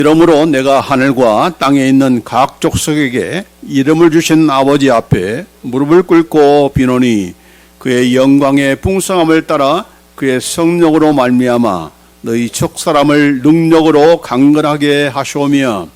이러므로 내가 하늘과 땅에 있는 각 족속에게 이름을 주신 아버지 앞에 무릎을 꿇고 비노니 그의 영광의 풍성함을 따라 그의 성령으로 말미암아 너희 족사람을 능력으로 강건하게 하시오며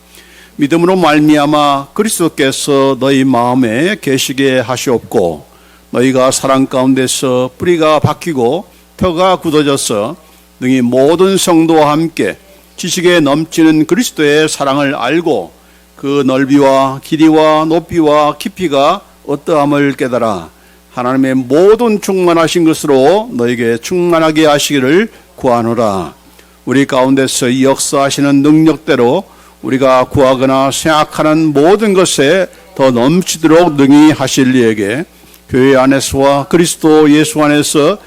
믿음으로 말미암아 그리스도께서 너희 마음에 계시게 하시옵고 너희가 사랑 가운데서 뿌리가 박히고 펴가 굳어져서 능히 모든 성도와 함께 지식에 넘치는 그리스도의 사랑을 알고 그 넓이와 길이와 높이와 깊이가 어떠함을 깨달아 하나님의 모든 충만하신 것으로 너에게 충만하게 하시기를 구하노라. 우리 가운데서 이 역사하시는 능력대로 우리가 구하거나 생각하는 모든 것에 더 넘치도록 능히 하실 이에게 교회 안에서와 그리스도 예수 안에서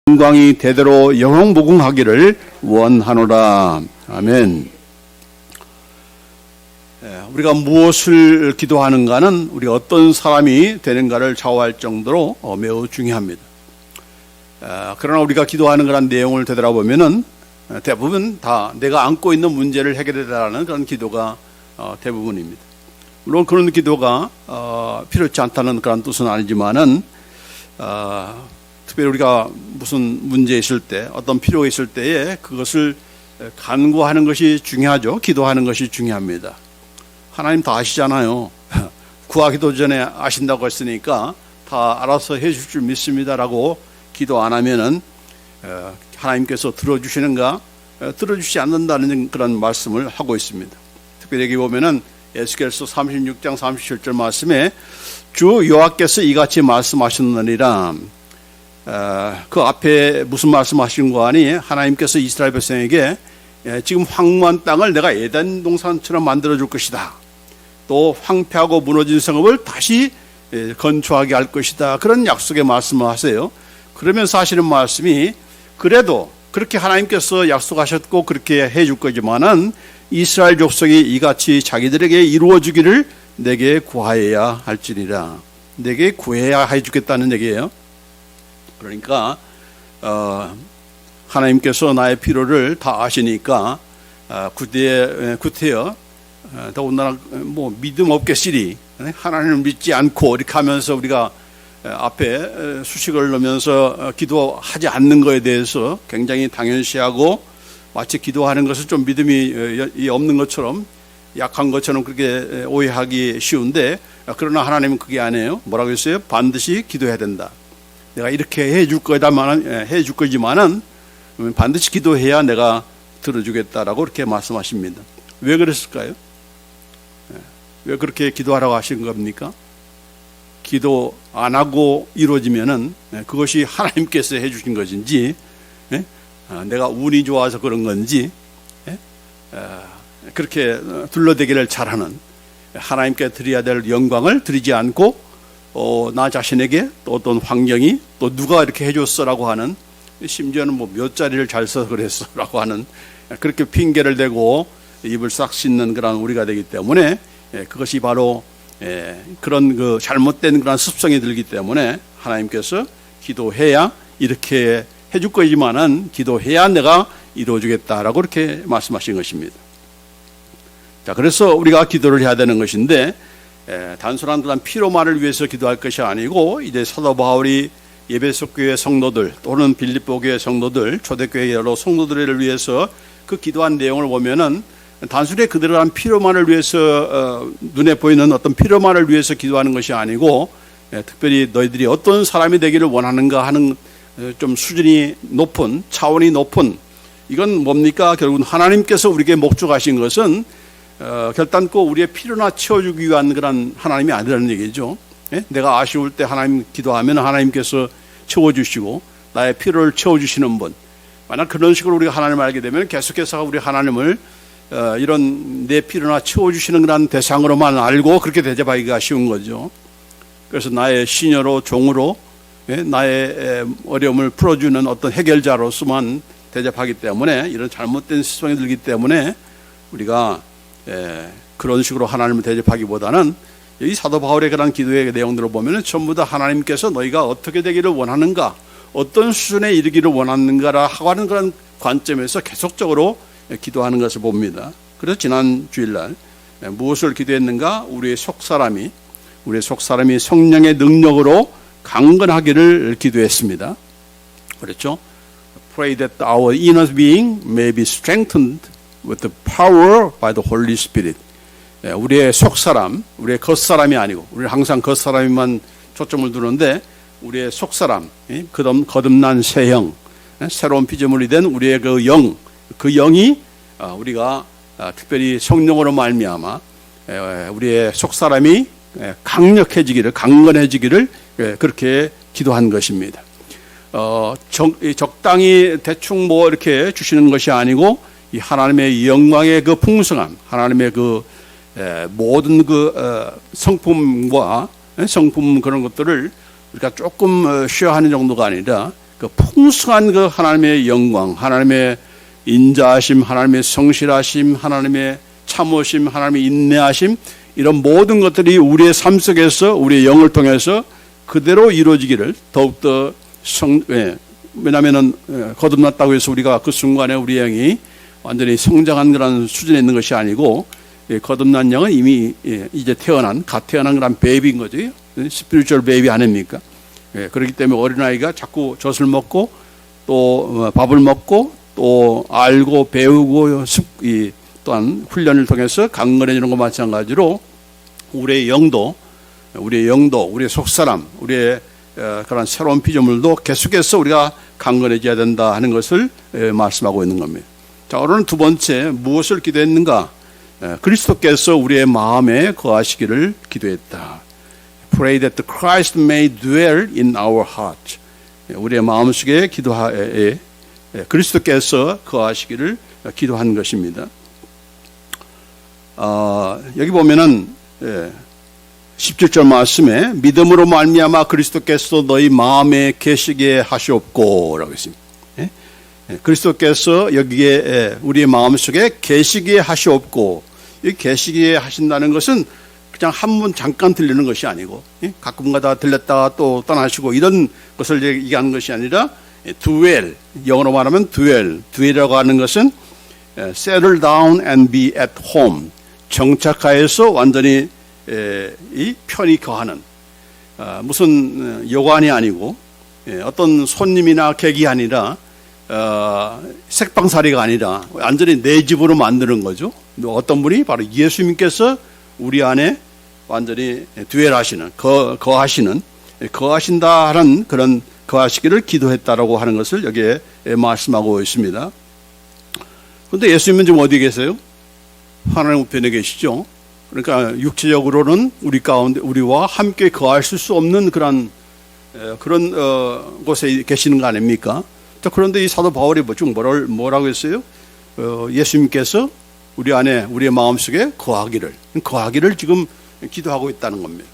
영광이 대대로 영원무궁하기를 원하노라. 아멘. 우리가 무엇을 기도하는가는 우리 어떤 사람이 되는가를 좌우할 정도로 매우 중요합니다. 그러나 우리가 기도하는 그런 내용을 되돌아보면은 대부분 다 내가 안고 있는 문제를 해결해달라는 그런 기도가 대부분입니다. 물론 그런 기도가 필요치 않다는 그런 뜻은 아니지만은 특별히 우리가 무슨 문제 있을 때 어떤 필요가 있을 때에 그것을 간구하는 것이 중요하죠. 기도하는 것이 중요합니다. 하나님 다 아시잖아요. 구하기도 전에 아신다고 했으니까 다 알아서 해줄 줄 믿습니다라고 기도 안 하면은 하나님께서 들어주시는가 들어주지 않는다는 그런 말씀을 하고 있습니다. 특별히 여기 보면은 에스겔서 36장 37절 말씀에 주 여호와께서 이같이 말씀하셨느니라. 그 앞에 무슨 말씀하신 거 아니? 하나님께서 이스라엘 백성에게 지금 황무한 땅을 내가 에덴 동산처럼 만들어 줄 것이다. 또 황폐하고 무너진 성읍을 다시 건축하게 할 것이다. 그런 약속의 말씀을 하세요. 그러면서 하시는 말씀이 그래도 그렇게 하나님께서 약속하셨고 그렇게 해줄 거지만은 이스라엘 족속이 이같이 자기들에게 이루어주기를 내게 구하여야 할지니라. 내게 구해야 해주겠다는 얘기예요. 그러니까 하나님께서 나의 필요를 다 아시니까 구태여 더군다나 뭐 믿음 없겠으리 하나님을 믿지 않고 이렇게 하면서 우리가 앞에 수식을 넣으면서 기도하지 않는 것에 대해서 굉장히 당연시하고 마치 기도하는 것은 좀 믿음이 없는 것처럼 약한 것처럼 그렇게 오해하기 쉬운데 그러나 하나님은 그게 아니에요. 뭐라고 했어요? 반드시 기도해야 된다. 내가 이렇게 해줄 거지만은 반드시 기도해야 내가 들어주겠다라고 그렇게 말씀하십니다. 왜 그랬을까요? 왜 그렇게 기도하라고 하신 겁니까? 기도 안 하고 이루어지면은 그것이 하나님께서 해주신 것인지 내가 운이 좋아서 그런 건지 그렇게 둘러대기를 잘하는 하나님께 드려야 될 영광을 드리지 않고 나 자신에게 또 어떤 환경이 또 누가 이렇게 해줬어라고 하는 심지어는 뭐 몇 자리를 잘 써서 그랬어라고 하는 그렇게 핑계를 대고 입을 싹 씻는 그런 우리가 되기 때문에 그것이 바로 그런 그 잘못된 그런 습성이 들기 때문에 하나님께서 기도해야 이렇게 해줄 거지만은 기도해야 내가 이루어주겠다라고 이렇게 말씀하신 것입니다. 자, 그래서 우리가 기도를 해야 되는 것인데 단순한 그런 피로만을 위해서 기도할 것이 아니고 이제 사도 바울이 에베소 교회 성도들 또는 빌립보 교회 성도들 초대교회 여러 성도들을 위해서 그 기도한 내용을 보면은 단순히 그들한 필요만을 위해서 눈에 보이는 어떤 필요만을 위해서 기도하는 것이 아니고 특별히 너희들이 어떤 사람이 되기를 원하는가 하는 좀 수준이 높은 차원이 높은 이건 뭡니까? 결국은 하나님께서 우리에게 목적하신 것은 결단코 우리의 필요나 채워주기 위한 그런 하나님이 아니라는 얘기죠. 내가 아쉬울 때 하나님 기도하면 하나님께서 채워주시고 나의 필요를 채워주시는 분. 만약 그런 식으로 우리가 하나님을 알게 되면 계속해서 우리 하나님을 이런 내 필요나 채워주시는 그런 대상으로만 알고 그렇게 대접하기가 쉬운 거죠. 그래서 나의 시녀로 종으로 나의 어려움을 풀어주는 어떤 해결자로서만 대접하기 때문에 이런 잘못된 습성이 들기 때문에 우리가 그런 식으로 하나님을 대접하기보다는 이 사도 바울의 그런 기도의 내용들을 보면 전부 다 하나님께서 너희가 어떻게 되기를 원하는가 어떤 수준에 이르기를 원하는가라 하고 하는 그런 관점에서 계속적으로 기도하는 것을 봅니다. 그래서 지난 주일날 무엇을 기도했는가? 우리의 속사람이 성령의 능력으로 강건하기를 기도했습니다. 그렇죠? Pray that our inner being may be strengthened with the power by the Holy Spirit. 우리의 속사람, 우리의 겉사람이 아니고, 우리는 항상 겉사람에만 초점을 두는데, 우리의 속사람, 거듭난 새 영, 새로운 피조물이 된 우리의 그 영이 우리가 특별히 성령으로 말미암아 우리의 속사람이 강건해지기를 그렇게 기도한 것입니다. 적당히 대충 뭐 이렇게 주시는 것이 아니고 이 하나님의 영광의 그 풍성함, 하나님의 그 모든 그 성품 그런 것들을 우리가 조금 쉬어하는 정도가 아니라 그 풍성한 그 하나님의 영광, 하나님의 인자하심, 하나님의 성실하심, 하나님의 참으심, 하나님의 인내하심, 이런 모든 것들이 우리의 삶 속에서 우리의 영을 통해서 그대로 이루어지기를 더욱더 왜냐하면은 거듭났다고 해서 우리가 그 순간에 우리 영이 완전히 성장한 그런 수준에 있는 것이 아니고, 거듭난 영은 이미 이제 갓 태어난 그런 베이비인 거죠. 스피리추얼 베이비 아닙니까? 그렇기 때문에 어린아이가 자꾸 젖을 먹고 또 밥을 먹고 또 알고 배우고 또한 훈련을 통해서 강건해지는 것과 마찬가지로 우리의 영도, 우리의 속사람, 우리의 그런 새로운 피조물도 계속해서 우리가 강건해져야 된다 하는 것을 말씀하고 있는 겁니다. 자, 오늘은 두 번째, 무엇을 기도했는가? 그리스도께서 우리의 마음에 거하시기를 기도했다. Pray that the Christ may dwell in our heart. 우리의 마음속에 그리스도께서 거하시기를 기도한 것입니다. 여기 보면은 17절 말씀에 믿음으로 말미암아 그리스도께서 너희 마음에 계시게 하시옵고라고 했습니다. 그리스도께서 여기에 우리의 마음속에 계시게 하시옵고, 이 계시게 하신다는 것은 그냥 한 번 잠깐 들리는 것이 아니고 가끔가다 들렸다가 또 떠나시고 이런 것을 얘기하는 것이 아니라 dwell, 영어로 말하면 dwell이라고 하는 것은 settle down and be at home, 정착하여서 완전히 이 편히 거하는, 무슨 여관이 아니고 어떤 손님이나 객이 아니라 색방살이가 아니라 완전히 내 집으로 만드는 거죠. 어떤 분이 바로 예수님께서 우리 안에 완전히 dwell하시는, 거하신다 하는 그런 거하시기를 기도했다라고 하는 것을 여기에 말씀하고 있습니다. 그런데 예수님은 지금 어디 계세요? 하나님 우편에 계시죠. 그러니까 육체적으로는 우리 가운데 우리와 함께 거하실 수 없는 그런 곳에 계시는 거 아닙니까? 자, 그런데 이 사도 바울이 뭐라고 했어요? 예수님께서 우리 안에 우리의 마음속에 거하기를 지금 기도하고 있다는 겁니다.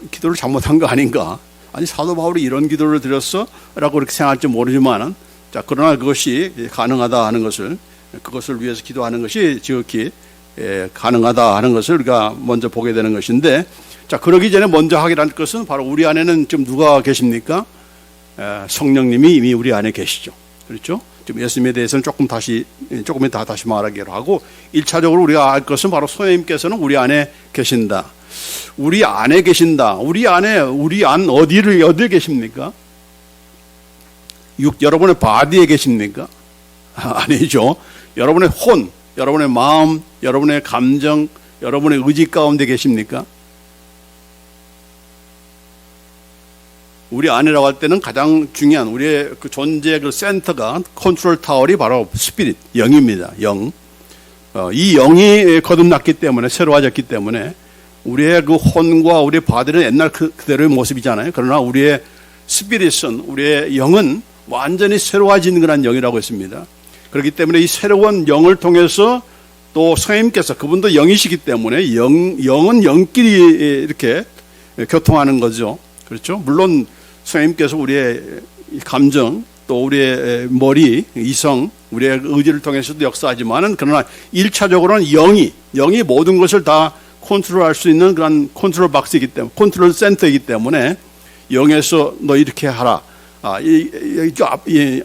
기도를 잘못한 거 아닌가? 아니, 사도 바울이 이런 기도를 드렸어라고 그렇게 생각할지 모르지만은, 자, 그러나 그것이 가능하다 하는 것을, 그것을 위해서 기도하는 것이 지극히 가능하다 하는 것을 우리가 먼저 보게 되는 것인데, 자, 그러기 전에 먼저 하기란 것은 바로 우리 안에는 지금 누가 계십니까? 성령님이 이미 우리 안에 계시죠. 그렇죠? 지금 예수님에 대해서는 조금 이따 다시 말하기로 하고, 1차적으로 우리가 알 것은 바로 성령님께서는 우리 안에 계신다. 우리 안에 계신다. 우리 안 어디에 계십니까? 여러분의 바디에 계십니까? 아니죠. 여러분의 혼, 여러분의 마음, 여러분의 감정, 여러분의 의지 가운데 계십니까? 우리 안이라고 할 때는 가장 중요한 우리의 그 존재의 그 센터가, 컨트롤 타워이 바로 스피릿, 영입니다. 영. 이 영이 거듭났기 때문에, 새로워졌기 때문에 우리의 그 혼과 우리의 바디는 옛날 그대로의 모습이잖아요. 그러나 우리의 스피릿은, 우리의 영은 완전히 새로워진 그런 영이라고 했습니다. 그렇기 때문에 이 새로운 영을 통해서 또 성령님께서, 그분도 영이시기 때문에 영은 영끼리 이렇게 교통하는 거죠. 그렇죠? 물론 성령님께서 우리의 감정, 또 우리의 머리, 이성, 우리의 의지를 통해서도 역사하지만은, 그러나 1차적으로는 영이 모든 것을 다 컨트롤할 수 있는 그런 컨트롤 박스이기 때문에, 컨트롤 센터이기 때문에, 영에서 너 이렇게 하라,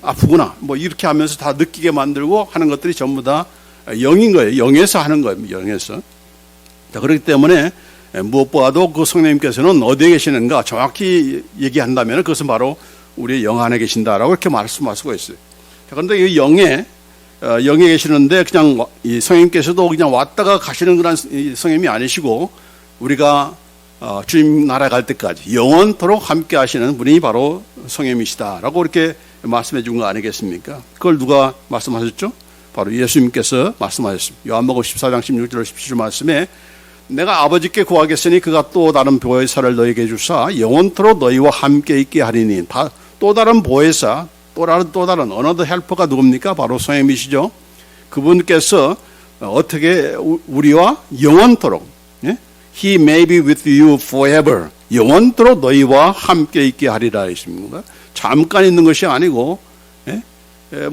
아프구나, 뭐 이렇게 하면서 다 느끼게 만들고 하는 것들이 전부 다 영인 거예요. 영에서 하는 거예요. 영에서. 자, 그렇기 때문에 무엇보다도 그 성령님께서는 어디에 계시는가 정확히 얘기한다면 그것은 바로 우리의 영 안에 계신다라고 이렇게 말씀할 수가 있어요. 자, 그런데 이 영에 계시는데 그냥 이 성령님께서도 그냥 왔다가 가시는 그런 성령님이 아니시고 우리가 주님 나라 갈 때까지 영원토록 함께 하시는 분이 바로 성령님이시다라고 이렇게 말씀해 준 거 아니겠습니까? 그걸 누가 말씀하셨죠? 바로 예수님께서 말씀하셨습니다. 요한복음 14장 16절 17절 말씀에 내가 아버지께 구하겠으니 그가 또 다른 보혜사를 너희에게 주사 영원토록 너희와 함께 있게 하리니. 또 다른 보혜사, 또 다른 어너더 헬퍼가 누굽니까? 바로 성령님이시죠. 그분께서 어떻게 우리와 영원토록, 예? He may be with you forever. 영원토록 너희와 함께 있게 하리라 했습니다. 잠깐 있는 것이 아니고, 예?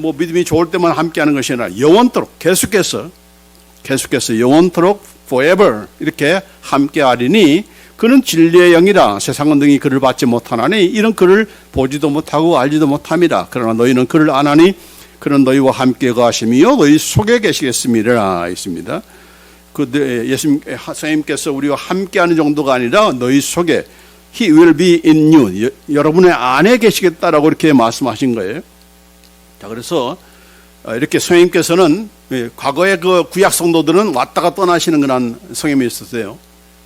뭐 믿음이 좋을 때만 함께하는 것이 아니라 영원토록 계속해서 영원토록 forever 이렇게 함께하리니 그는 진리의 영이라 세상은 능히 그를 받지 못하나니 이런 그를 보지도 못하고 알지도 못함이라. 그러나 너희는 그를 아나니 그는 너희와 함께 거하심이요 너희 속에 계시겠습니다 했습니다. 그 예수님 선생님께서 우리와 함께하는 정도가 아니라 너희 속에 He will be in you 여러분의 안에 계시겠다라고 이렇게 말씀하신 거예요. 자, 그래서 이렇게 성령님께서는 과거의 그 구약 성도들은 왔다가 떠나시는 그런 성령이 있었어요.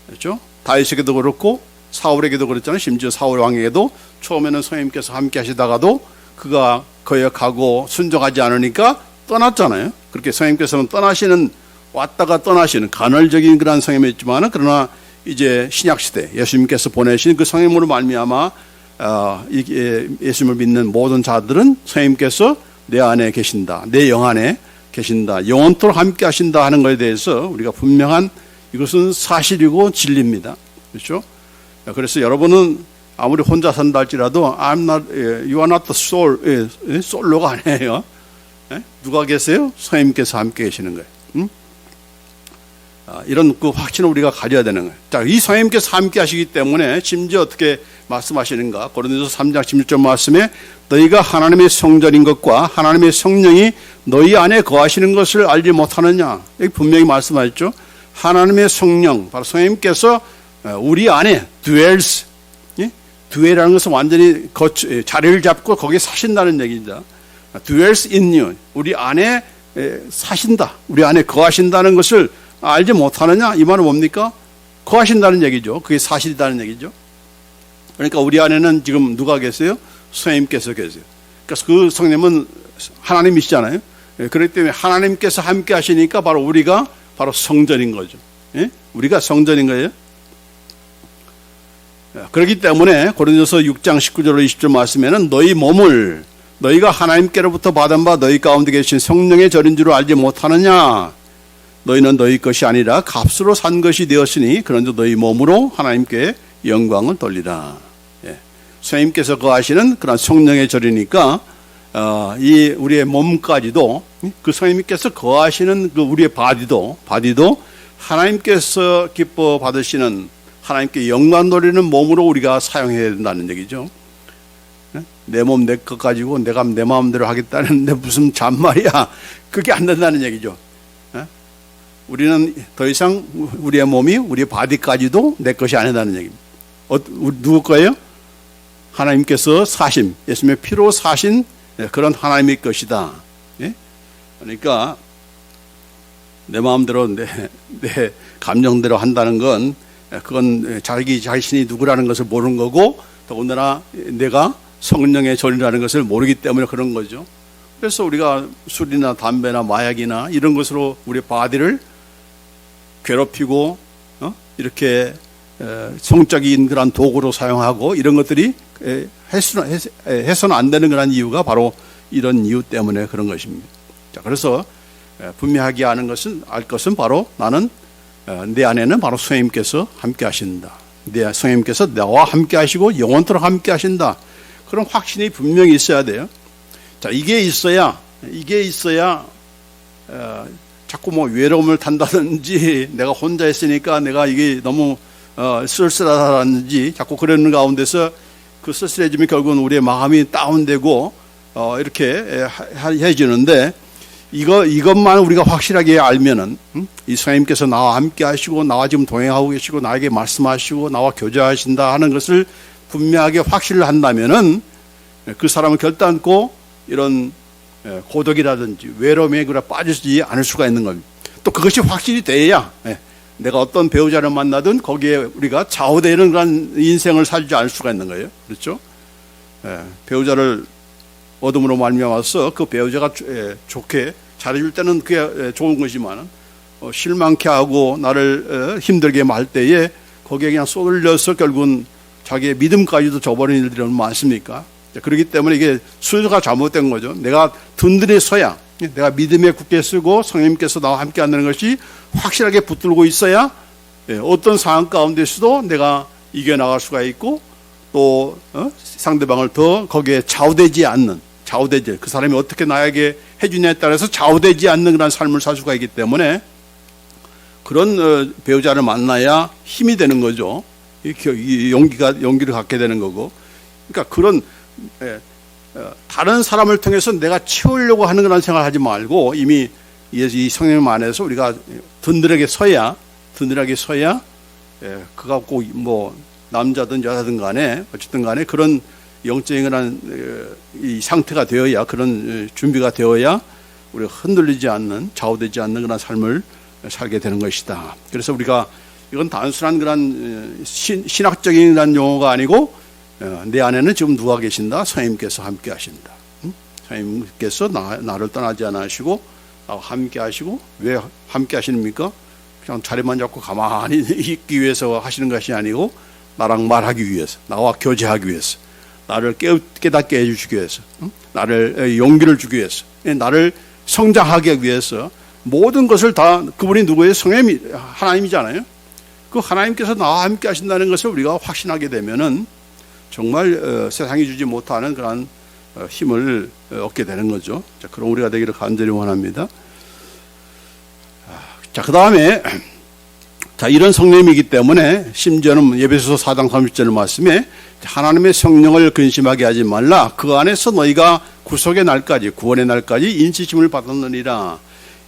그렇죠? 다윗에게도 그렇고 사울에게도 그랬잖아요. 심지어 사울 왕에게도 처음에는 성령님께서 함께 하시다가도 그가 거역하고 순종하지 않으니까 떠났잖아요. 그렇게 성령님께서는 왔다가 떠나시는 간헐적인 그런 성령이었지만 그러나 이제 신약시대 예수님께서 보내신 그 성령으로 말미암아 예수님을 믿는 모든 자들은 성령님께서 내 안에 계신다. 내 영 안에 계신다. 영원토록 함께 하신다 하는 것에 대해서 우리가 분명한 이것은 사실이고 진리입니다. 그렇죠? 그래서 여러분은 아무리 혼자 산다 할지라도 you are not the soul, 솔로가 아니에요. 누가 계세요? 성령님께서 함께 계시는 거예요. 이런 그 확신을 우리가 가져야 되는 거예요. 자, 이 성령님께서 함께 하시기 때문에 심지어 어떻게 말씀하시는가? 고린도서 3장 16절 말씀에 너희가 하나님의 성전인 것과 하나님의 성령이 너희 안에 거하시는 것을 알지 못하느냐? 여기 분명히 말씀하셨죠. 하나님의 성령, 바로 성령님께서 우리 안에 dwells, dwell이라는 것은 완전히 자리를 잡고 거기에 사신다는 얘기입니다. dwells in you, 우리 안에 사신다, 우리 안에 거하신다는 것을 알지 못하느냐? 이 말은 뭡니까? 거하신다는 얘기죠. 그게 사실이라는 얘기죠. 그러니까 우리 안에는 지금 누가 계세요? 성령님께서 계세요. 그래서 그 성령님은 하나님이시잖아요. 그렇기 때문에 하나님께서 함께 하시니까 바로 우리가 바로 성전인 거죠. 우리가 성전인 거예요. 그렇기 때문에 고린도서 6장 19절 20절 말씀에는 너희 몸을 너희가 하나님께로부터 받은 바 너희 가운데 계신 성령의 절인 줄 알지 못하느냐? 너희는 너희 것이 아니라 값으로 산 것이 되었으니 그런즉 너희 몸으로 하나님께 영광을 돌리라. 성령님께서 거하시는 그런 성령의 절이니까 이 우리의 몸까지도 그 성령님께서 거하시는 그 우리의 바디도 하나님께서 기뻐 받으시는 하나님께 영광 돌리는 몸으로 우리가 사용해야 된다는 얘기죠. 내 몸 내 것 가지고 내가 내 마음대로 하겠다는데 무슨 잔말이야. 그게 안 된다는 얘기죠. 우리는 더 이상 우리의 몸이 우리의 바디까지도 내 것이 아니다는 얘기입니다. 누구 거예요? 하나님께서 사신, 예수님의 피로 사신 그런 하나님의 것이다. 그러니까 내 마음대로 내 감정대로 한다는 건 그건 자기 자신이 누구라는 것을 모르는 거고 더군다나 내가 성령의 전이라는 것을 모르기 때문에 그런 거죠. 그래서 우리가 술이나 담배나 마약이나 이런 것으로 우리 바디를 괴롭히고 이렇게 성적인 그런 도구로 사용하고 이런 것들이 해서는 안 되는 그런 이유가 바로 이런 이유 때문에 그런 것입니다. 자, 그래서 분명하게 알 것은 바로 나는 내 안에는 바로 성령님께서 함께 하신다. 내 성령님께서 나와 함께 하시고 영원토록 함께 하신다. 그런 확신이 분명히 있어야 돼요. 자, 이게 있어야 자꾸 뭐 외로움을 탄다든지 내가 혼자 있으니까 내가 이게 너무 쓸쓸하다든지 자꾸 그러는 가운데서 그 쓸쓸해지면 결국은 우리의 마음이 다운되고 이렇게 해지는데 이것만 우리가 확실하게 알면은, 이 성령님께서 나와 함께 하시고, 나와 지금 동행하고 계시고, 나에게 말씀하시고, 나와 교제하신다 하는 것을 분명하게 확신을 한다면은, 그 사람은 결단코 이런 고독이라든지 외로움에 빠지지 않을 수가 있는 겁니다. 또 그것이 확실히 돼야, 내가 어떤 배우자를 만나든 거기에 우리가 좌우되는 그런 인생을 살지 않을 수가 있는 거예요. 그렇죠? 배우자를 얻음으로 말미암아서 그 배우자가 좋게 잘해줄 때는 그게 좋은 것이지만, 실망케 하고 나를 힘들게 말 때에 거기에 그냥 쏟을려서 결국은 자기의 믿음까지도 저버리는 일들이 많습니까? 그렇기 때문에 이게 순서가 잘못된 거죠. 내가 든든히 서야, 내가 믿음에 굳게 쓰고 성령님께서 나와 함께 한다는 것이 확실하게 붙들고 있어야 어떤 상황 가운데서도 내가 이겨나갈 수가 있고, 또 상대방을 더 거기에 좌우되지 않는, 그 사람이 어떻게 나에게 해주냐에 따라서 좌우되지 않는 그런 삶을 살 수가 있기 때문에 그런 배우자를 만나야 힘이 되는 거죠. 용기를 갖게 되는 거고. 그러니까 그런 다른 사람을 통해서 내가 채우려고 하는 그런 생각을 하지 말고, 이미 이 성령 안에서 우리가 든든하게 서야 그가 꼭 뭐 남자든 여자든 간에 어쨌든 간에 그런 영적인 그런 이 상태가 되어야, 그런 준비가 되어야 우리가 흔들리지 않는, 좌우되지 않는 그런 삶을 살게 되는 것이다. 그래서 우리가 이건 단순한 그런 신학적인 그런 용어가 아니고, 내 안에는 지금 누가 계신다? 성령님께서 함께 하신다. 성령님께서 나를 떠나지 않아 하시고 나와 함께 하시고, 왜 함께 하십니까? 그냥 자리만 잡고 가만히 있기 위해서 하시는 것이 아니고, 나랑 말하기 위해서, 나와 교제하기 위해서, 나를 깨닫게 해주시기 위해서, 나를 용기를 주기 위해서, 나를 성장하기 위해서, 모든 것을 다 그분이 누구예요? 성령님, 하나님이잖아요. 그 하나님께서 나와 함께 하신다는 것을 우리가 확신하게 되면은 정말 세상이 주지 못하는 그런 힘을 얻게 되는 거죠. 자, 그럼 우리가 되기를 간절히 원합니다. 자, 그 다음에, 자, 이런 성령이기 때문에 심지어는 에베소서 4장 30절 말씀에 하나님의 성령을 근심하게 하지 말라. 그 안에서 너희가 구속의 날까지, 구원의 날까지 인치심을 받았느니라.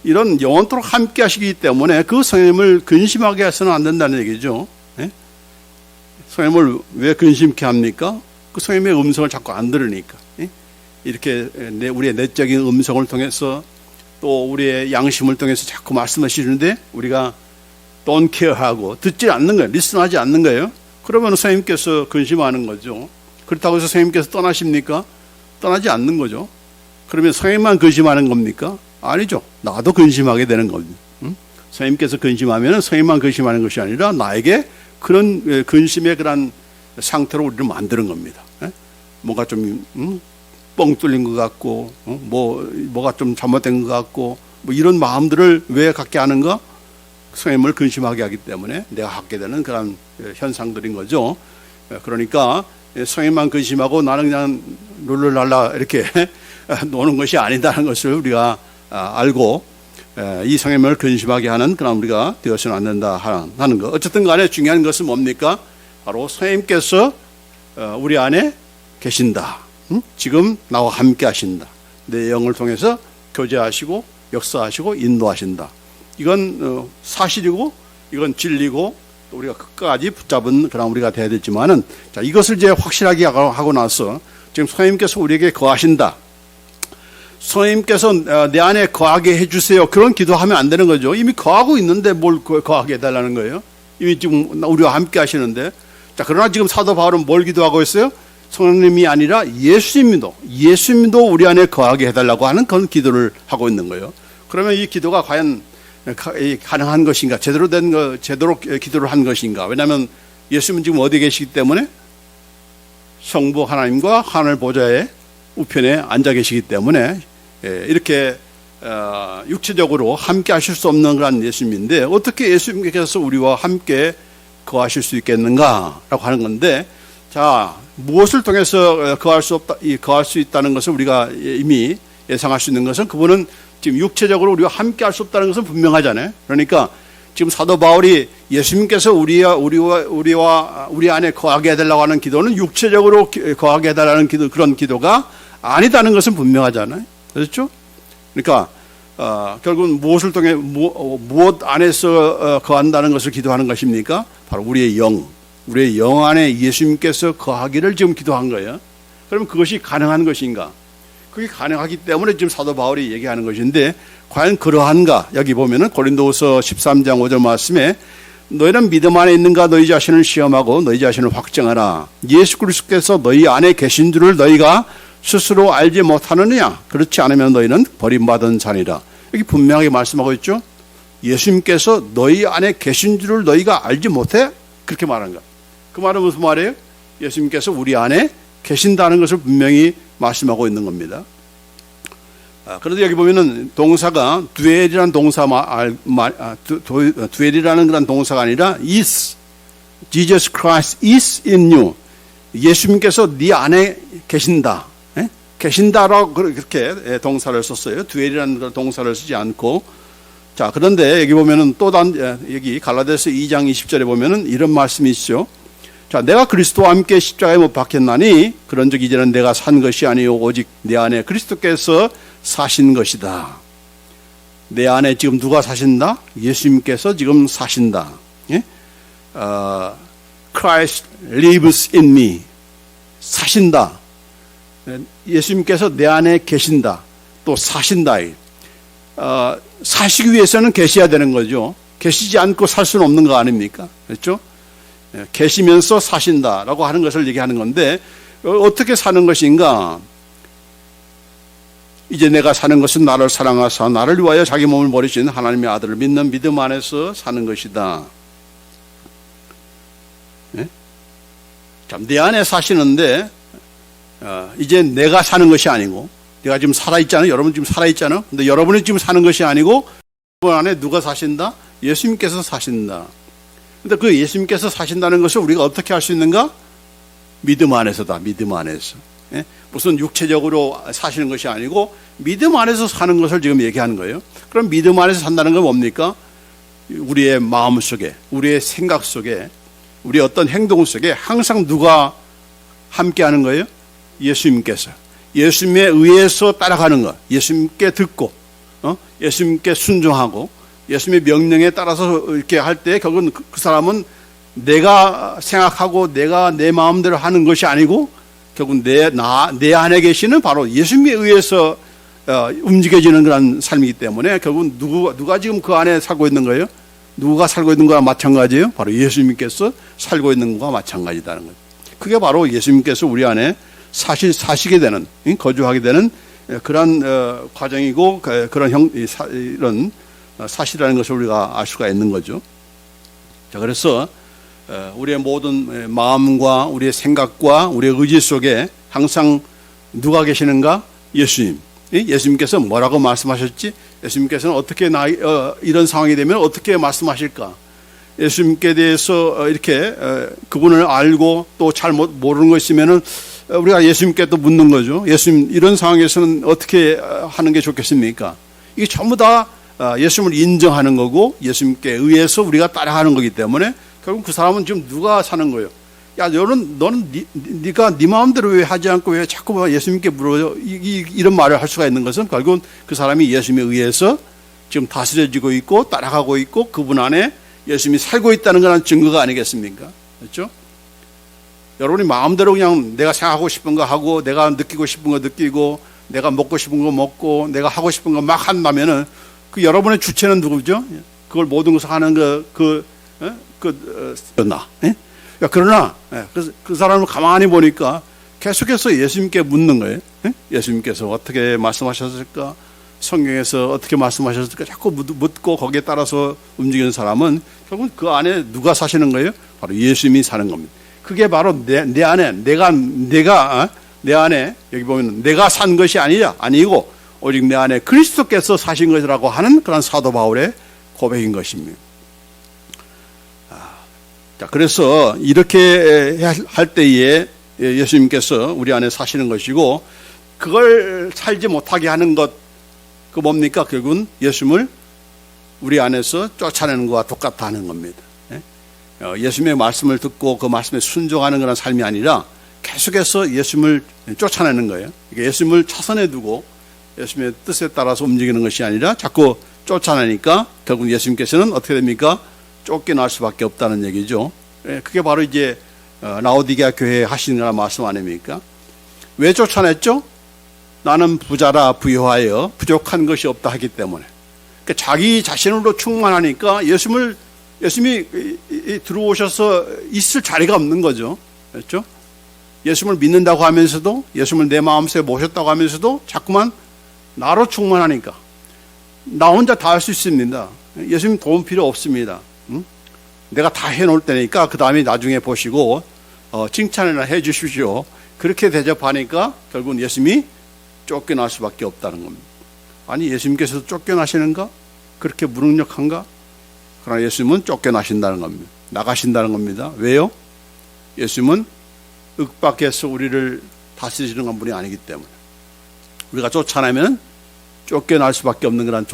이런 영원토록 함께 하시기 때문에 그 성령을 근심하게 해서는 안 된다는 얘기죠. 성령을 왜 근심케 합니까? 그 성령의 음성을 자꾸 안 들으니까. 이렇게 우리의 내적인 음성을 통해서, 또 우리의 양심을 통해서 자꾸 말씀하시는데 우리가 don't care하고 듣지 않는 거예요. 리슨하지 않는 거예요. 그러면 성령님께서 근심하는 거죠. 그렇다고 해서 성령님께서 떠나십니까? 떠나지 않는 거죠. 그러면 성령만 근심하는 겁니까? 아니죠. 나도 근심하게 되는 겁니다. 성령님께서 근심하면 성령만 근심하는 것이 아니라 나에게 그런 근심의 그런 상태로 우리를 만드는 겁니다. 뭔가 좀 뻥 뚫린 것 같고, 뭐가 좀 잘못된 것 같고, 뭐 이런 마음들을 왜 갖게 하는가? 성령을 근심하게 하기 때문에 내가 갖게 되는 그런 현상들인 거죠. 그러니까 성령만 근심하고 나는 그냥 룰루랄라 이렇게 노는 것이 아니다는 것을 우리가 알고, 이 성령을 근심하게 하는 그런 우리가 되어서는 안 된다 하는 것. 어쨌든 간에 중요한 것은 뭡니까? 바로 성령님께서 우리 안에 계신다. 지금 나와 함께 하신다. 내 영을 통해서 교제하시고 역사하시고 인도하신다. 이건 사실이고, 이건 진리고, 우리가 끝까지 붙잡은 그런 우리가 되어야 되지만은, 자, 이것을 이제 확실하게 하고 나서 지금 성령님께서 우리에게 거하신다. 성령님께서 내 안에 거하게 해주세요. 그런 기도하면 안 되는 거죠. 이미 거하고 있는데 뭘 거하게 해달라는 거예요. 이미 지금 우리와 함께 하시는데. 자, 그러나 지금 사도 바울은 뭘 기도하고 있어요? 성령님이 아니라 예수님도 우리 안에 거하게 해달라고 하는 그런 기도를 하고 있는 거예요. 그러면 이 기도가 과연 가능한 것인가? 제대로 기도를 한 것인가? 왜냐하면 예수님은 지금 어디 계시기 때문에, 성부 하나님과 하늘 보좌의 우편에 앉아 계시기 때문에 이렇게 육체적으로 함께 하실 수 없는 그런 예수님인데, 어떻게 예수님께서 우리와 함께 거하실 수 있겠는가라고 하는 건데, 자, 무엇을 통해서 거할 수 있다는 것을 우리가 이미 예상할 수 있는 것은, 그분은 지금 육체적으로 우리와 함께 할 수 없다는 것은 분명하잖아요. 그러니까 지금 사도 바울이 예수님께서 우리 안에 거하게 해달라고 하는 기도는 육체적으로 거하게 해달라는 기도, 그런 기도가 아니다는 것은 분명하잖아요. 그렇죠? 그러니까 결국은 무엇을 통해 무엇 안에서 거한다는 것을 기도하는 것입니까? 바로 우리의 영 안에 예수님께서 거하기를 지금 기도한 거예요. 그러면 그것이 가능한 것인가? 그게 가능하기 때문에 지금 사도 바울이 얘기하는 것인데 과연 그러한가? 여기 보면은 고린도후서 13장 5절 말씀에 너희는 믿음 안에 있는가 너희 자신을 시험하고 너희 자신을 확정하라. 예수 그리스도께서 너희 안에 계신 줄을 너희가 스스로 알지 못하느냐? 그렇지 않으면 너희는 버림받은 자니라. 여기 분명하게 말씀하고 있죠. 예수님께서 너희 안에 계신 줄을 너희가 알지 못해? 그렇게 말한 거야. 그 말은 무슨 말이에요? 예수님께서 우리 안에 계신다는 것을 분명히 말씀하고 있는 겁니다. 그런데 여기 보면은 동사가 dwell이라는 dwell이라는 그런 동사가 아니라 is. Jesus Christ is in you. 예수님께서 네 안에 계신다. 계신다라고 그렇게 동사를 썼어요. dwell이라는 동사를 쓰지 않고. 자, 그런데 여기 보면은 여기 갈라디아서 2장 20절에 보면은 이런 말씀이 있죠. 자, 내가 그리스도와 함께 십자가에 못 박혔나니 그런즉 이제는 내가 산 것이 아니요 오직 내 안에 그리스도께서 사신 것이다. 내 안에 지금 누가 사신다? 예수님께서 지금 사신다. 예? Christ lives in me. 사신다. 예수님께서 내 안에 계신다. 또 사신다. 사시기 위해서는 계셔야 되는 거죠. 계시지 않고 살 수는 없는 거 아닙니까? 그렇죠? 계시면서 사신다라고 하는 것을 얘기하는 건데 어떻게 사는 것인가? 이제 내가 사는 것은 나를 사랑하사 나를 위하여 자기 몸을 버리신 하나님의 아들을 믿는 믿음 안에서 사는 것이다. 네? 참, 내 안에 사시는데 이제 내가 사는 것이 아니고 내가 지금 살아있잖아요. 여러분 지금 살아있잖아요. 근데 여러분이 지금 사는 것이 아니고 여러분 안에 누가 사신다? 예수님께서 사신다. 근데 그 예수님께서 사신다는 것을 우리가 어떻게 할 수 있는가? 믿음 안에서다. 믿음 안에서. 예? 무슨 육체적으로 사시는 것이 아니고 믿음 안에서 사는 것을 지금 얘기하는 거예요. 그럼 믿음 안에서 산다는 건 뭡니까? 우리의 마음 속에, 우리의 생각 속에, 우리의 어떤 행동 속에 항상 누가 함께 하는 거예요? 예수님께서. 예수님에 의해서 따라가는 것. 예수님께 듣고, 예수님께 순종하고, 예수님의 명령에 따라서 이렇게 할 때 결국은 그 사람은 내가 생각하고 내가 내 마음대로 하는 것이 아니고 결국 내 안에 계시는 바로 예수님에 의해서 움직여지는 그런 삶이기 때문에 결국 누가 지금 그 안에 살고 있는 거예요? 누가 살고 있는 거와 마찬가지예요? 바로 예수님께서 살고 있는 것과 마찬가지다는 거예요. 그게 바로 예수님께서 우리 안에 사시게 되는, 거주하게 되는 그런 과정이고 그런 이런 사실이라는 것을 우리가 알 수가 있는 거죠. 자, 그래서 우리의 모든 마음과 우리의 생각과 우리의 의지 속에 항상 누가 계시는가? 예수님. 예수님께서 뭐라고 말씀하셨지? 예수님께서는 어떻게 이런 상황이 되면 어떻게 말씀하실까? 예수님께 대해서 이렇게 그분을 알고 또 잘 모르는 거 있으면은 우리가 예수님께 또 묻는 거죠. 예수님, 이런 상황에서는 어떻게 하는 게 좋겠습니까? 이게 전부 다 예수님을 인정하는 거고 예수님께 의해서 우리가 따라가는 거기 때문에 결국 그 사람은 지금 누가 사는 거예요? 야, 너는 네가 네 마음대로 왜 하지 않고 왜 자꾸 예수님께 물어요? 이런 말을 할 수가 있는 것은 결국은 그 사람이 예수님에 의해서 지금 다스려지고 있고 따라가고 있고 그분 안에 예수님이 살고 있다는 그런 증거가 아니겠습니까? 그렇죠? 여러분이 마음대로 그냥 내가 생각하고 싶은 거 하고 내가 느끼고 싶은 거 느끼고 내가 먹고 싶은 거 먹고 내가 하고 싶은 거 막 한다면은 그 여러분의 주체는 누구죠? 그걸 모든 것을 하는 나. 그러나 그 사람을 가만히 보니까 계속해서 예수님께 묻는 거예요. 예수님께서 어떻게 말씀하셨을까? 성경에서 어떻게 말씀하셨을까? 자꾸 묻고 거기에 따라서 움직이는 사람은 결국 그 안에 누가 사시는 거예요? 바로 예수님이 사는 겁니다. 그게 바로 내 안에 내 안에 여기 보면 내가 산 것이 아니고 오직 내 안에 그리스도께서 사신 것이라고 하는 그런 사도 바울의 고백인 것입니다. 자, 그래서 이렇게 할 때에 예수님께서 우리 안에 사시는 것이고 그걸 살지 못하게 하는 것, 그 뭡니까? 결국은 예수님을 우리 안에서 쫓아내는 것과 똑같다 하는 겁니다. 예수님의 말씀을 듣고 그 말씀에 순종하는 그런 삶이 아니라 계속해서 예수님을 쫓아내는 거예요. 예수님을 차선에 두고 예수님의 뜻에 따라서 움직이는 것이 아니라 자꾸 쫓아내니까 결국 예수님께서는 어떻게 됩니까? 쫓겨날 수밖에 없다는 얘기죠. 그게 바로 이제 라오디게아 교회에 하시는 말씀 아닙니까? 왜 쫓아냈죠? 나는 부자라 부유하여 부족한 것이 없다 하기 때문에. 그러니까 자기 자신으로 충만하니까 예수님이 들어오셔서 있을 자리가 없는 거죠. 그렇죠? 예수님을 믿는다고 하면서도, 예수님을 내 마음속에 모셨다고 하면서도 자꾸만 나로 충만하니까 나 혼자 다 할 수 있습니다. 예수님 도움 필요 없습니다. 내가 다 해놓을 테니까 그 다음에 나중에 보시고 칭찬이나 해 주십시오. 그렇게 대접하니까 결국은 예수님이 쫓겨날 수밖에 없다는 겁니다. 아니, 예수님께서도 쫓겨나시는가? 그렇게 무능력한가? 그러나 예수님은 쫓겨나신다는 겁니다. 나가신다는 겁니다. 왜요? 예수님은 윽박해서 우리를 다스리시는 분이 아니기 때문에. 우리가 쫓아내면 쫓겨날 수밖에 없는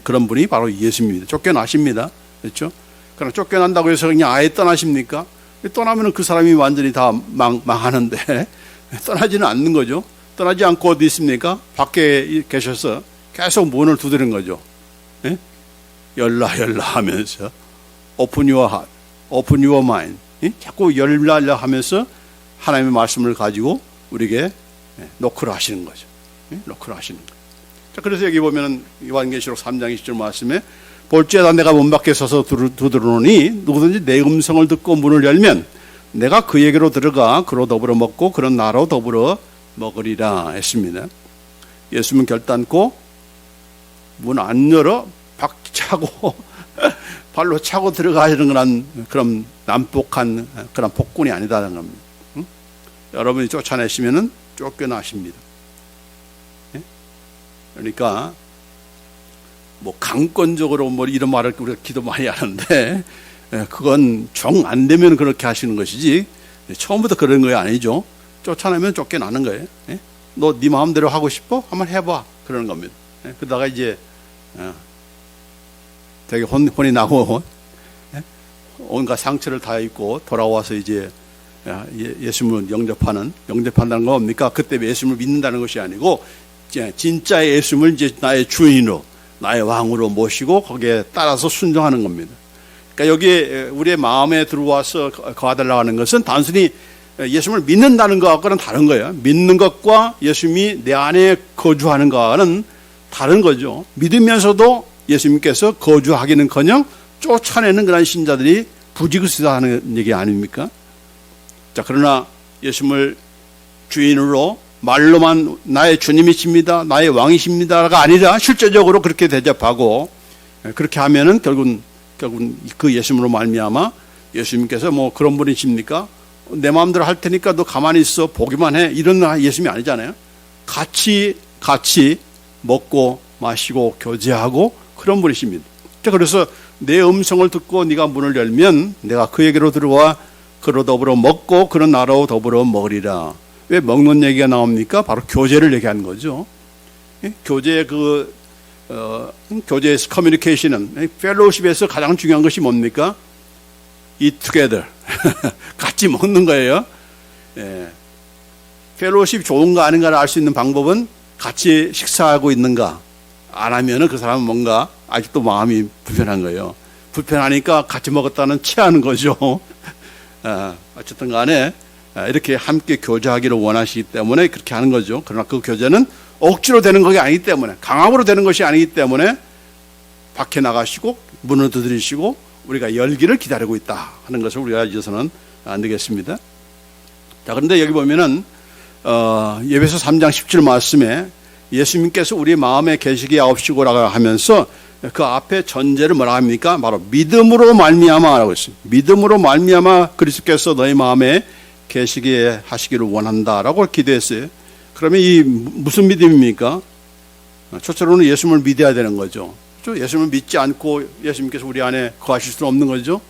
그런 분이 바로 예수님입니다. 쫓겨나십니다. 그렇죠? 그러나 쫓겨난다고 해서 그냥 아예 떠나십니까? 떠나면 그 사람이 완전히 다 망하는데 떠나지는 않는 거죠. 떠나지 않고 어디 있습니까? 밖에 계셔서 계속 문을 두드리는 거죠. 예? 열라 하면서 open your heart, open your mind. 예? 자꾸 열라 하면서 하나님의 말씀을 가지고 우리에게 노크를 하시는 거죠. 예? 노크를 하시는 거죠. 자, 그래서 여기 보면은 요한계시록 3장 20절 말씀에 볼지어다 내가 문 밖에 서서 두드러노니 누구든지 내 음성을 듣고 문을 열면 내가 그에게로 들어가 그로 더불어 먹고 그런 나로 더불어 먹으리라 했습니다. 예수님은 결단코 문 안 열어 박차고 발로 차고 들어가시는 그런 난폭한 그런 폭군이 아니다는 겁니다. 응? 여러분이 쫓아내시면은 쫓겨나십니다. 예? 그러니까 뭐 강권적으로 뭐 이런 말을 우리가 기도 많이 하는데 그건 정 안 되면 그렇게 하시는 것이지 처음부터 그런 거 아니죠. 쫓아내면 쫓겨나는 거예요. 예? 너 네 마음대로 하고 싶어? 한번 해봐. 그러는 겁니다. 예? 그러다가 이제 되게 혼이 나고 온갖 상처를 다 입고 돌아와서 이제 예수님을 영접한다는 건 뭡니까? 그때 예수님을 믿는다는 것이 아니고 진짜 예수님을 이제 나의 주인으로 나의 왕으로 모시고 거기에 따라서 순종하는 겁니다. 그러니까 여기에 우리의 마음에 들어와서 거하달라고 하는 것은 단순히 예수님을 믿는다는 것과는 다른 거예요. 믿는 것과 예수님이 내 안에 거주하는 것과는 다른 거죠. 믿으면서도 예수님께서 거주하기는커녕 쫓아내는 그런 신자들이 부지기수하는 얘기 아닙니까? 자, 그러나 예수님을 주인으로 말로만 나의 주님이십니다, 나의 왕이십니다가 아니라 실제적으로 그렇게 대접하고 그렇게 하면은 결국은 그 예수님으로 말미암아 예수님께서 뭐 그런 분이십니까? 내 마음대로 할 테니까 너 가만히 있어 보기만 해 이런 예수님이 아니잖아요. 같이 먹고 마시고 교제하고 그런 분이십니다. 자, 그래서 내 음성을 듣고 네가 문을 열면 내가 그에게로 들어와 그로 더불어 먹고 그런 나로 더불어 먹으리라. 왜 먹는 얘기가 나옵니까? 바로 교제를 얘기하는 거죠. 교제의 교제에서 커뮤니케이션은 펠로우십에서 가장 중요한 것이 뭡니까? eat together. 같이 먹는 거예요. 펠로우십 좋은가 아닌가를 알 수 있는 방법은 같이 식사하고 있는가 안 하면은 그 사람은 뭔가 아직도 마음이 불편한 거예요. 불편하니까 같이 먹었다는 체하는 거죠. 어쨌든 간에 이렇게 함께 교제하기를 원하시기 때문에 그렇게 하는 거죠. 그러나 그 교제는 억지로 되는 것이 아니기 때문에, 강압으로 되는 것이 아니기 때문에 밖에 나가시고 문을 두드리시고 우리가 열기를 기다리고 있다 하는 것을 우리가 잊어서는 안 되겠습니다. 자, 그런데 여기 보면은 예배서 3장 17 말씀에 예수님께서 우리 마음에 계시게 하옵시고라고 하면서 그 앞에 전제를 뭐라 합니까? 바로 믿음으로 말미암아라고 했습니다. 믿음으로 말미암아 그리스도께서 너희 마음에 계시게 하시기를 원한다라고 기도했어요. 그러면 이 무슨 믿음입니까? 첫째로는 예수님을 믿어야 되는 거죠. 예수님을 믿지 않고 예수님께서 우리 안에 거하실 수는 없는 거죠.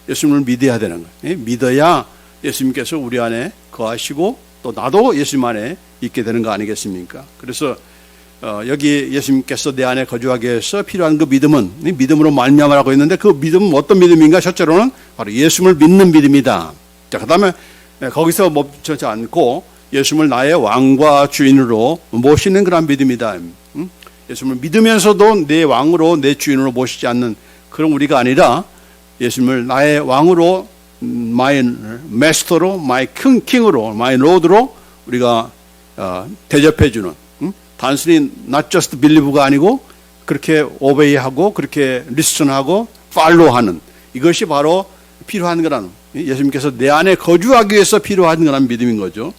예수님을 믿어야 되는 거예요. 믿어야 예수님께서 우리 안에 거하시고 또 나도 예수님 안에 있게 되는 거 아니겠습니까? 그래서 여기 예수님께서 내 안에 거주하기 위해서 필요한 그 믿음은 믿음으로 말미암아라고 했는데 그 믿음은 어떤 믿음인가? 첫째로는 바로 예수님을 믿는 믿음이다. 자, 그 다음에 거기서 멈추지 않고 예수님을 나의 왕과 주인으로 모시는 그런 믿음이다. 예수님을 믿으면서도 내 왕으로 내 주인으로 모시지 않는 그런 우리가 아니라 예수님을 나의 왕으로 마이 마스터로 마이 킹으로 마이 로드로 우리가 대접해 주는 단순히 not just believe가 아니고 그렇게 obey하고 그렇게 listen하고 follow하는 이것이 바로 필요한 거란 예수님께서 내 안에 거주하기 위해서 필요한 그런 믿음인 거죠.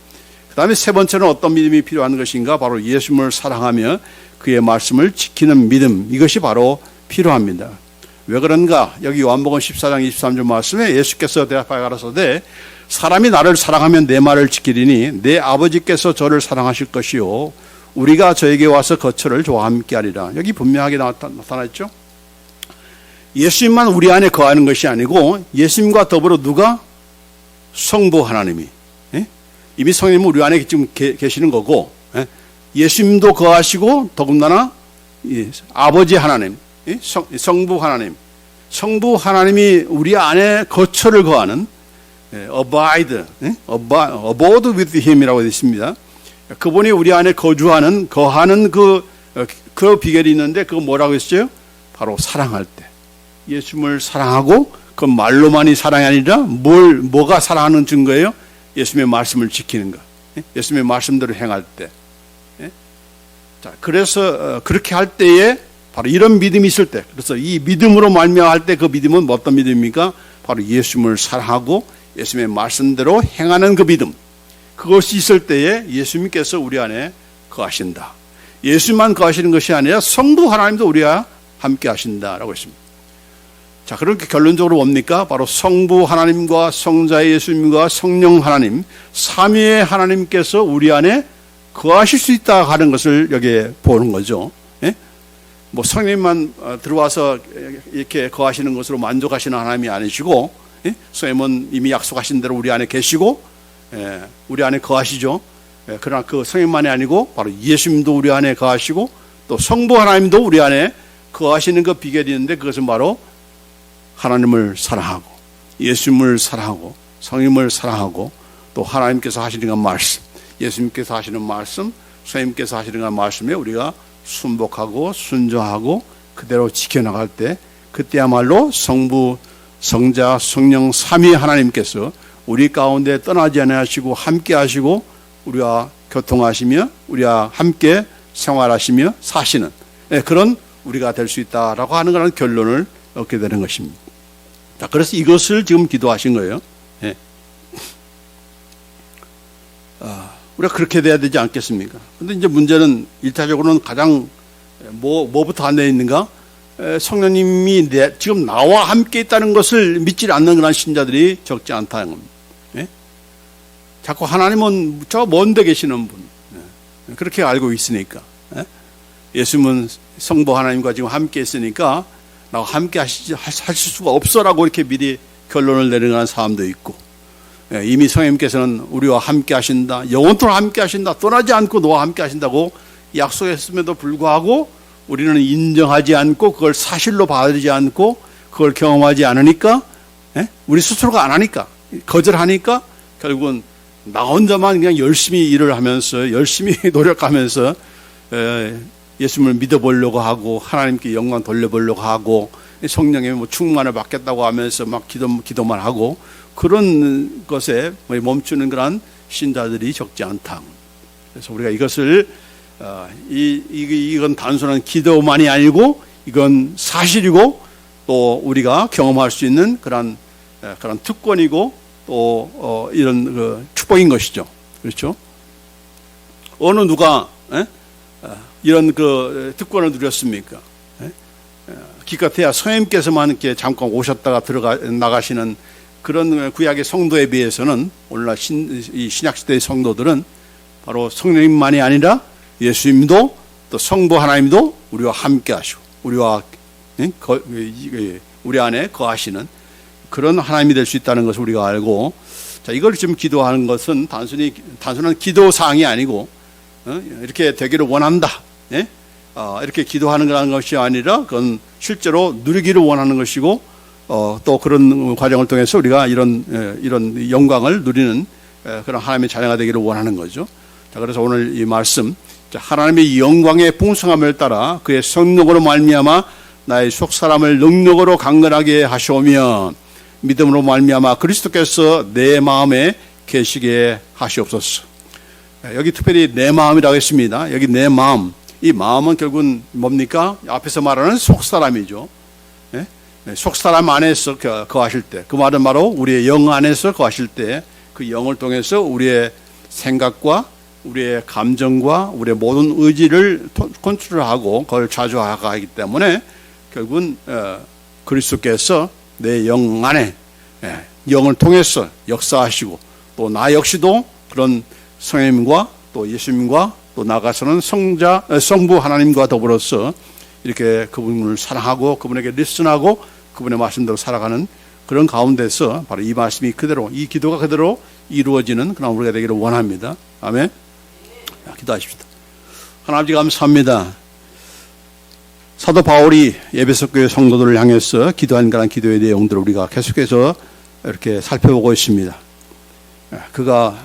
그 다음에 세 번째는 어떤 믿음이 필요한 것인가? 바로 예수님을 사랑하며 그의 말씀을 지키는 믿음, 이것이 바로 필요합니다. 왜 그런가? 여기 요한복음 14장 23절 말씀에 예수께서 대답하여 가라사대 사람이 나를 사랑하면 내 말을 지키리니 내 아버지께서 저를 사랑하실 것이요 우리가 저에게 와서 거처를 저와 함께 하리라. 여기 분명하게 나타났죠. 예수님만 우리 안에 거하는 것이 아니고 예수님과 더불어 누가? 성부 하나님이. 이미 성령님은 우리 안에 지금 계시는 거고 예수님도 거하시고 더군다나 아버지 하나님, 성부 하나님, 성부 하나님이 우리 안에 거처를 거하는 abide with him이라고 되어 있습니다. 그분이 우리 안에 거하는 그 비결이 있는데 그거 뭐라고 했어요? 바로 사랑할 때 예수님을 사랑하고 그 말로만이 사랑이 아니라 뭐가 사랑하는 증거예요? 예수님의 말씀을 지키는 것, 예수님의 말씀대로 행할 때. 자, 그래서 그렇게 할 때에 바로 이런 믿음이 있을 때, 그래서 이 믿음으로 말미암을 때 그 믿음은 어떤 믿음입니까? 바로 예수님을 사랑하고 예수님의 말씀대로 행하는 그 믿음. 그것이 있을 때에 예수님께서 우리 안에 거하신다. 예수님만 거하시는 것이 아니라 성부 하나님도 우리와 함께 하신다라고 했습니다. 자, 그렇게 결론적으로 뭡니까? 바로 성부 하나님과 성자 예수님과 성령 하나님, 삼위의 하나님께서 우리 안에 거하실 수 있다 하는 것을 여기에 보는 거죠. 예? 뭐 성령님만 들어와서 이렇게 거하시는 것으로 만족하시는 하나님이 아니시고, 예? 성령님은 이미 약속하신 대로 우리 안에 계시고, 우리 안에 거하시죠. 그러나 그 성령만이 아니고 바로 예수님도 우리 안에 거하시고 또 성부 하나님도 우리 안에 거하시는 그 비결이 있는데 그것은 바로 하나님을 사랑하고 예수님을 사랑하고 성령님을 사랑하고 또 하나님께서 하시는 그 말씀, 예수님께서 하시는 말씀, 성령님께서 하시는 그 말씀에 우리가 순복하고 순종하고 그대로 지켜나갈 때 그때야말로 성부, 성자, 성령 삼위 하나님께서 우리 가운데 떠나지 않으시고 함께 하시고 우리와 교통하시며 우리와 함께 생활하시며 사시는 그런 우리가 될 수 있다라고 하는 그런 결론을 얻게 되는 것입니다. 자, 그래서 이것을 지금 기도하신 거예요. 예. 우리가 그렇게 돼야 되지 않겠습니까? 근데 이제 문제는 일차적으로는 가장 뭐부터 안 되어 있는가? 성령님이 지금 나와 함께 있다는 것을 믿지 않는 그런 신자들이 적지 않다는 겁니다. 예? 자꾸 하나님은 저 먼데 계시는 분. 예? 그렇게 알고 있으니까. 예? 예수님은 성부 하나님과 지금 함께 있으니까 나와 함께 하실 수가 없어라고 이렇게 미리 결론을 내리는 사람도 있고, 이미 성령님께서는 우리와 함께 하신다, 영원토록 함께 하신다, 떠나지 않고 너와 함께 하신다고 약속했음에도 불구하고 우리는 인정하지 않고 그걸 사실로 받아들이지 않고 그걸 경험하지 않으니까, 우리 스스로가 안 하니까, 거절하니까 결국은 나 혼자만 그냥 열심히 일을 하면서 열심히 노력하면서 예수님을 믿어보려고 하고 하나님께 영광 돌려보려고 하고 성령의 충만을 받겠다고 하면서 막 기도만 하고 그런 것에 멈추는 그런 신자들이 적지 않다. 그래서 우리가 이것을 이건 단순한 기도만이 아니고 이건 사실이고 또 우리가 경험할 수 있는 그런 특권이고 또 이런 그 축복인 것이죠. 그렇죠? 어느 누가 이런 그 특권을 누렸습니까? 기껏해야 성령님께서만 이렇게 잠깐 오셨다가 나가시는 그런 구약의 성도에 비해서는 오늘날 이 신약시대의 성도들은 바로 성령님만이 아니라 예수님도 또 성부 하나님도 우리와 함께 하시고 우리 안에 거하시는 그런 하나님이 될 수 있다는 것을 우리가 알고, 자, 이걸 지금 기도하는 것은 단순한 기도 사항이 아니고 이렇게 되기를 원한다. 이렇게 기도하는 것이 아니라 그건 실제로 누리기를 원하는 것이고 또 그런 과정을 통해서 우리가 이런 영광을 누리는 그런 하나님의 자녀가 되기를 원하는 거죠. 자, 그래서 오늘 이 말씀, 하나님의 영광의 풍성함을 따라 그의 성령으로 말미암아 나의 속 사람을 능력으로 강건하게 하시오며 믿음으로 말미암아 그리스도께서 내 마음에 계시게 하시옵소서. 여기 특별히 내 마음이라고 했습니다. 여기 내 마음, 이 마음은 결국은 뭡니까? 앞에서 말하는 속 사람이죠. 속 사람 안에서 거하실 때, 그 말은 바로 우리의 영 안에서 거하실 때 그 영을 통해서 우리의 생각과 우리의 감정과 우리의 모든 의지를 컨트롤하고 그걸 좌우하기 때문에 결국은 그리스도께서 내 영 안에 영을 통해서 역사하시고 또 나 역시도 그런 성령님과 또 예수님과 또 나아가서는 성부 하나님과 더불어서 이렇게 그분을 사랑하고 그분에게 리슨하고 그분의 말씀대로 살아가는 그런 가운데서 바로 이 말씀이 그대로, 이 기도가 그대로 이루어지는 그런 우리가 되기를 원합니다. 아멘. 기도하십시다. 하나님 아버지 감사합니다. 사도 바울이 에베소 교회 성도들을 향해서 기도한 그런 기도의 내용들을 우리가 계속해서 이렇게 살펴보고 있습니다. 그가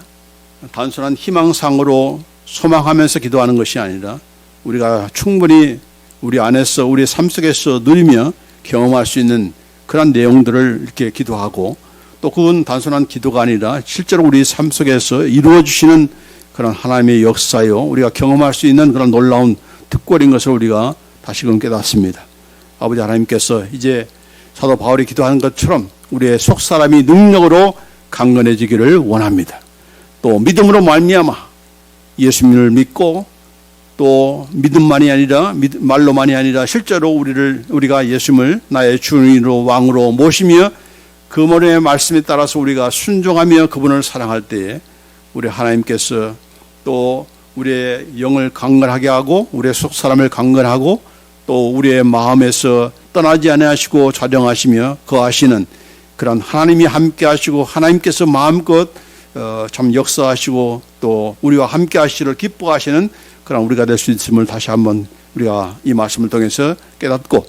단순한 희망상으로 소망하면서 기도하는 것이 아니라 우리가 충분히 우리 안에서 우리의 삶 속에서 누리며 경험할 수 있는 그런 내용들을 이렇게 기도하고 또 그건 단순한 기도가 아니라 실제로 우리 삶 속에서 이루어 주시는 그런 하나님의 역사요 우리가 경험할 수 있는 그런 놀라운 특권인 것을 우리가 다시금 깨닫습니다. 아버지 하나님께서 이제 사도 바울이 기도하는 것처럼 우리의 속사람이 능력으로 강건해지기를 원합니다. 또 믿음으로 말미암아 예수님을 믿고 또 믿음만이 아니라 말로만이 아니라 실제로 우리가 예수님을 나의 주인으로 왕으로 모시며 그 머리의 말씀에 따라서 우리가 순종하며 그분을 사랑할 때에 우리 하나님께서 또 우리의 영을 강건하게 하고 우리의 속사람을 강건하고 또 우리의 마음에서 떠나지 아니하시고 자정하시며 거하시는 그런 하나님이 함께 하시고 하나님께서 마음껏 참 역사하시고 또 우리와 함께 하시기를 기뻐하시는 그런 우리가 될 수 있음을 다시 한번 우리가 이 말씀을 통해서 깨닫고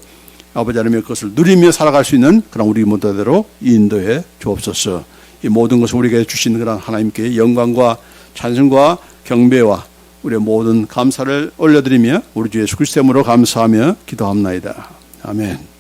아버지 하나님의 그것을 누리며 살아갈 수 있는 그런 우리 모두대로 인도해 주옵소서. 이 모든 것을 우리에게 주신 그런 하나님께 영광과 찬송과 경배와 우리의 모든 감사를 올려드리며 우리 주 예수 그리스도의 이름으로 감사하며 기도합나이다. 아멘.